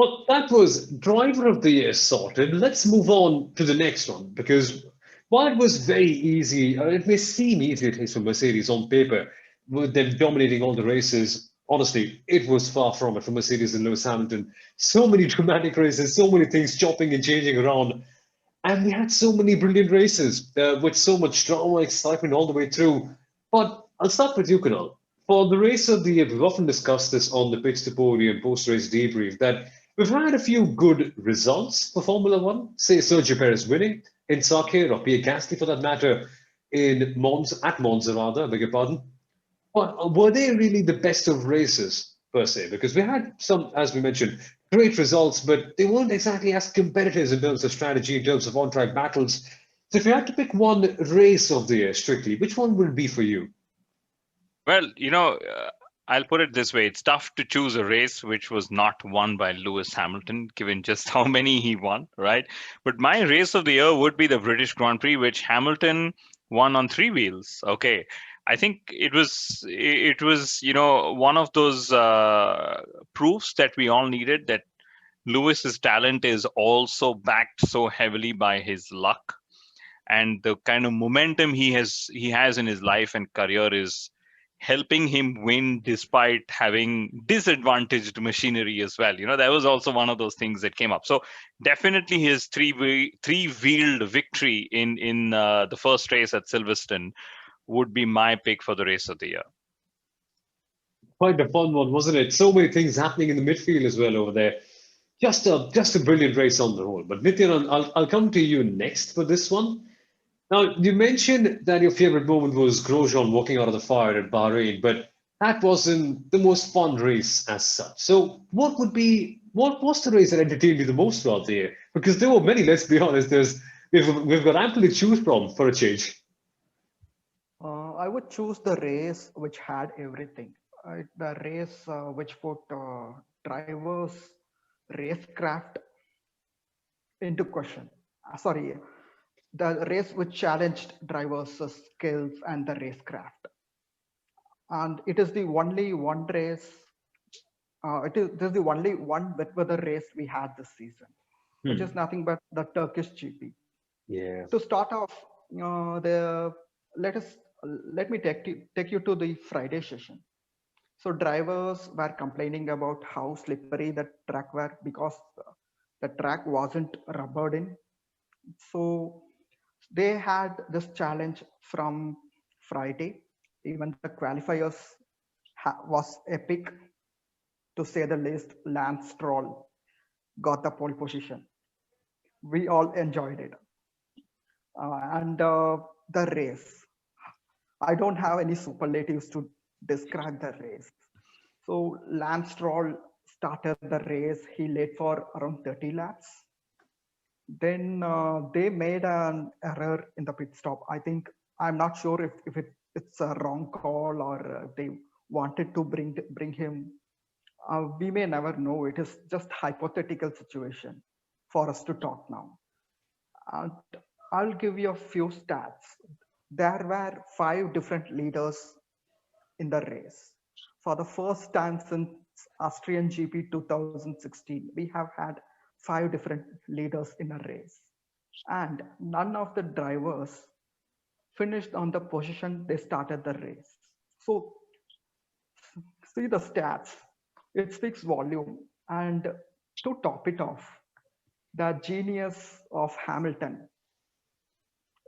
Well, that was Driver of the Year sorted. Let's move on to the next one because while it was very easy, it may seem easy at least for Mercedes on paper, with them dominating all the races. Honestly, it was far from it for Mercedes and Lewis Hamilton. So many dramatic races, so many things chopping and changing around. And we had so many brilliant races with so much drama, excitement all the way through. But I'll start with you, Kunal. For the race of the year, we've often discussed this on the Pits To Podium post-race debrief that we've had a few good results for Formula One. Say Sergio Perez winning in Sakhir, or Pierre Gasly for that matter, in Monza, at Monza rather, I beg your pardon. But were they really the best of races per se? Because we had some, as we mentioned, great results, but they weren't exactly as competitive in terms of strategy, in terms of on-track battles. So if you had to pick one race of the year strictly, which one would it be for you? Well, I'll put it this way. It's tough to choose a race which was not won by Lewis Hamilton, given just how many he won, right? But my race of the year would be the British Grand Prix, which Hamilton won on three wheels. Okay. I think it was one of those proofs that we all needed, that Lewis's talent is also backed so heavily by his luck, and the kind of momentum he has in his life and career is helping him win despite having disadvantaged machinery as well. That was also one of those things that came up. So definitely his three-wheeled victory in the first race at Silverstone would be my pick for the race of the year. Quite a fun one, wasn't it? So many things happening in the midfield as well over there. Just a brilliant race on the whole. But Nithyanand, I'll come to you next for this one. Now, you mentioned that your favorite moment was Grosjean walking out of the fire at Bahrain, but that wasn't the most fun race as such. So, what was the race that entertained you the most throughout the year? Because there were many, let's be honest. We've got ample to choose from for a change. I would choose the race which had everything. The race which put drivers' racecraft into question. Sorry, the race which challenged drivers' skills and the racecraft. And it is the only one race. This is the only one wet weather race we had this season, which is Hmm. nothing but the Turkish GP. Yeah. To start off, the let us let me take you to the Friday session. So drivers were complaining about how slippery the track were because the track wasn't rubbered in. So they had this challenge from Friday. Even the qualifiers was epic, to say the least. Lance Stroll got the pole position. We all enjoyed it. And the race. I don't have any superlatives to describe the race. So Lance Stroll started the race. He led for around 30 laps. Then they made an error in the pit stop. I think I'm not sure if it's a wrong call or they wanted to bring him. We may never know. It is just hypothetical situation for us to talk now. And I'll give you a few stats. There were 5 different leaders in the race. For the first time since Austrian GP 2016, we have had 5 different leaders in a race. And none of the drivers finished on the position they started the race. So see the stats, it speaks volume. And to top it off, the genius of Hamilton,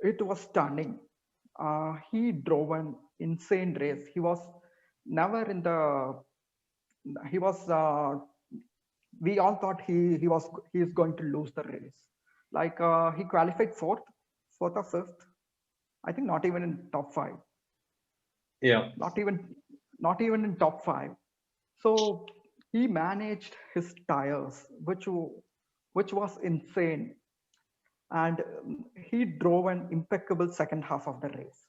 it was stunning. He drove an insane race. He was never in the. He was. We all thought he is going to lose the race. Like he qualified fourth or fifth. I think not even in top five. Yeah. Not even not even in top five. So he managed his tires, which was insane, and he drove an impeccable second half of the race.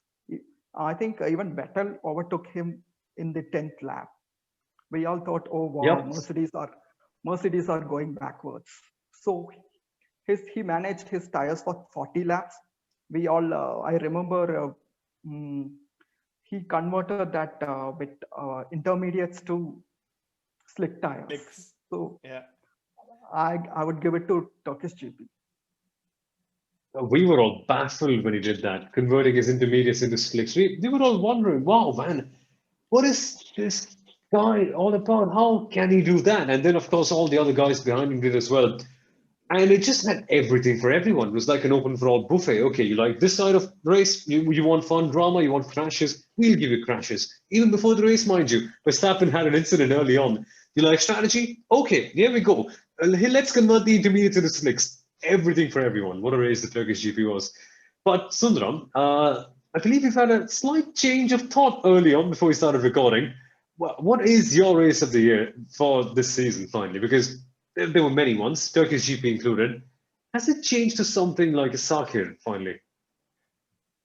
I think even Vettel overtook him in the 10th lap. We all thought, oh wow, Yep. Mercedes are going backwards. So he managed his tires for 40 laps. We all I remember mm, he converted that with intermediates to slick tires. Six. So Yeah. I would give it to Turkish GP. We were all baffled when he did that, converting his intermediates into slicks. We were all wondering, wow, man, what is this guy all about? How can he do that? And then, of course, all the other guys behind him did as well. And it just had everything for everyone. It was like an open for all buffet. Okay, you like this side of the race? You want fun drama? You want crashes? We'll give you crashes. Even before the race, mind you. Verstappen had an incident early on. You like strategy? Okay, here we go. Let's convert the intermediates into slicks. Everything for everyone. What a race the Turkish GP was. But Sundaram, I believe you've had a slight change of thought early on before we started recording. What is your race of the year for this season, finally? Because there were many ones, Turkish GP included. Has it changed to something like a Sakir finally?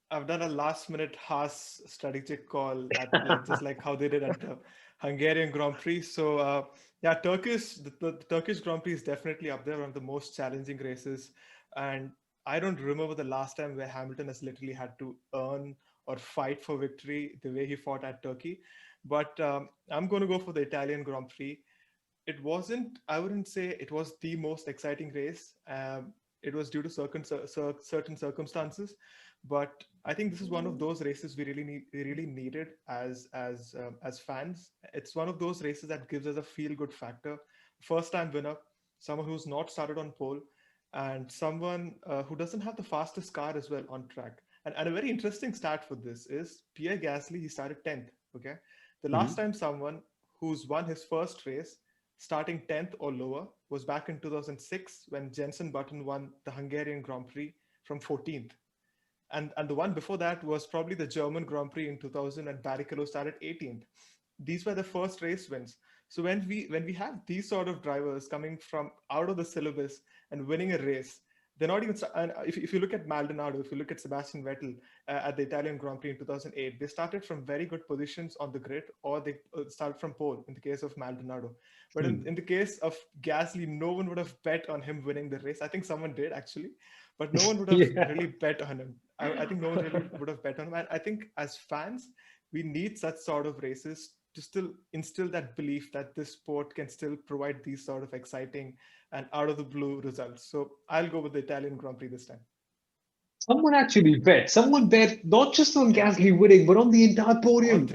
I've done a last-minute Haas strategic call at just like how they did at the Hungarian Grand Prix. So yeah, the Turkish Grand Prix is definitely up there, one of the most challenging races. And I don't remember the last time where Hamilton has literally had to earn or fight for victory the way he fought at Turkey. But I'm going to go for the Italian Grand Prix. It wasn't, I wouldn't say it was the most exciting race. It was due to certain circumstances, but I think this is one of those races we really needed as fans. It's one of those races that gives us a feel good factor. First time winner, someone who's not started on pole, and someone who doesn't have the fastest car as well on track. And a very interesting stat for this is Pierre Gasly, he started 10th. Okay, the last time someone who's won his first race starting 10th or lower was back in 2006 when Jenson Button won the Hungarian Grand Prix from 14th. And the one before that was probably the German Grand Prix in 2000 and Barrichello started 18th. These were the first race wins. So when we have these sort of drivers coming from out of the syllabus and winning a race, they're not even. And if you look at Maldonado, if you look at Sebastian Vettel at the Italian Grand Prix in 2008, they started from very good positions on the grid, or they started from pole in the case of Maldonado. But in the case of Gasly, no one would have bet on him winning the race. I think someone did actually, but no one would have really bet on him. I think no one really would have bet on him. And I think as fans, we need such sort of races to still instill that belief that this sport can still provide these sort of exciting and out of the blue results. So I'll go with the Italian Grand Prix this time. Someone actually bet. Someone bet not just on Gasly winning, but on the entire podium.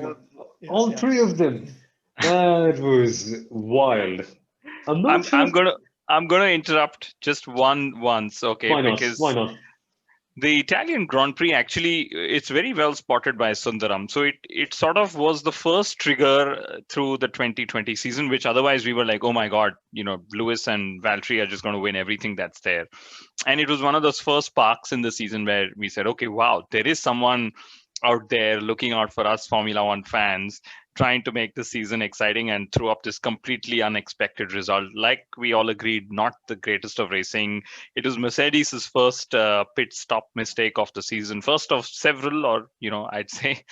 All three of them. That was wild. I'm gonna interrupt just once, okay? Why not? Because Why not? the Italian Grand Prix actually, it's very well spotted by Sundaram. So it sort of was the first trigger through the 2020 season, which otherwise we were like, oh my God, Lewis and Valtteri are just going to win everything that's there. And it was one of those first sparks in the season where we said, okay, wow, there is someone out there looking out for us Formula One fans, trying to make the season exciting, and threw up this completely unexpected result. Like we all agreed, not the greatest of racing. It was Mercedes' first pit stop mistake of the season, first of several, or I'd say.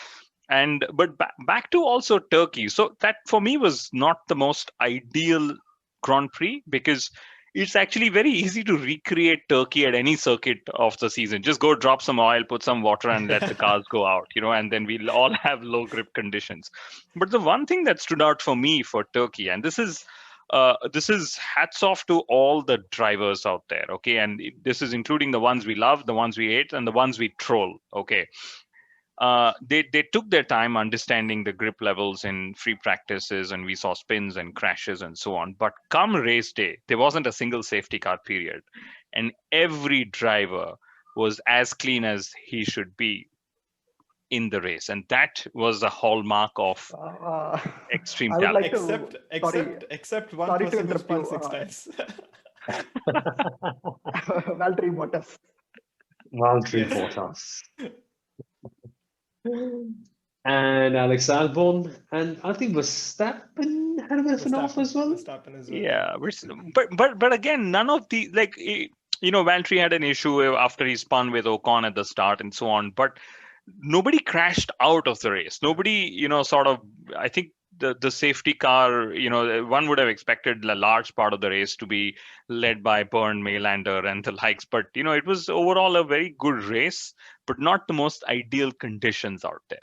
But back to also Turkey. So that for me was not the most ideal Grand Prix, because it's actually very easy to recreate Turkey at any circuit of the season. Just go drop some oil, put some water, and let the cars go out, and then we'll all have low grip conditions. But the one thing that stood out for me for Turkey, and this is hats off to all the drivers out there, okay? And this is including the ones we love, the ones we hate, and the ones we troll, okay? They took their time understanding the grip levels in free practices, and we saw spins and crashes and so on. But come race day, there wasn't a single safety car period, and every driver was as clean as he should be in the race, and that was the hallmark of extreme talent. Except one person who spun 6 times. Valtteri Bottas. Valtteri Bottas. And Alex Albon, and I think Verstappen had a bit of an off as well. Yeah, but again, none of the Valtteri had an issue after he spun with Ocon at the start and so on, but nobody crashed out of the race. Nobody, I think the safety car, one would have expected a large part of the race to be led by Bernd Maylander and the likes, but it was overall a very good race, but not the most ideal conditions out there.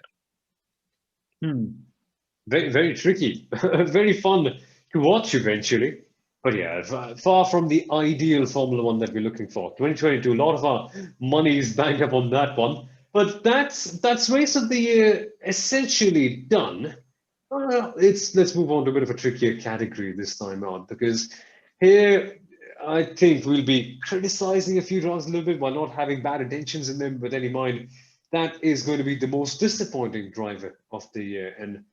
Very, very tricky. Very fun to watch eventually. But yeah, far from the ideal Formula One that we're looking for. 2022, a lot of our money is banked up on that one. But that's race of the year essentially done. Let's move on to a bit of a trickier category this time out, because here I think we'll be criticizing a few drivers a little bit while not having bad intentions in them with any mind. That is going to be the most disappointing driver of the year. And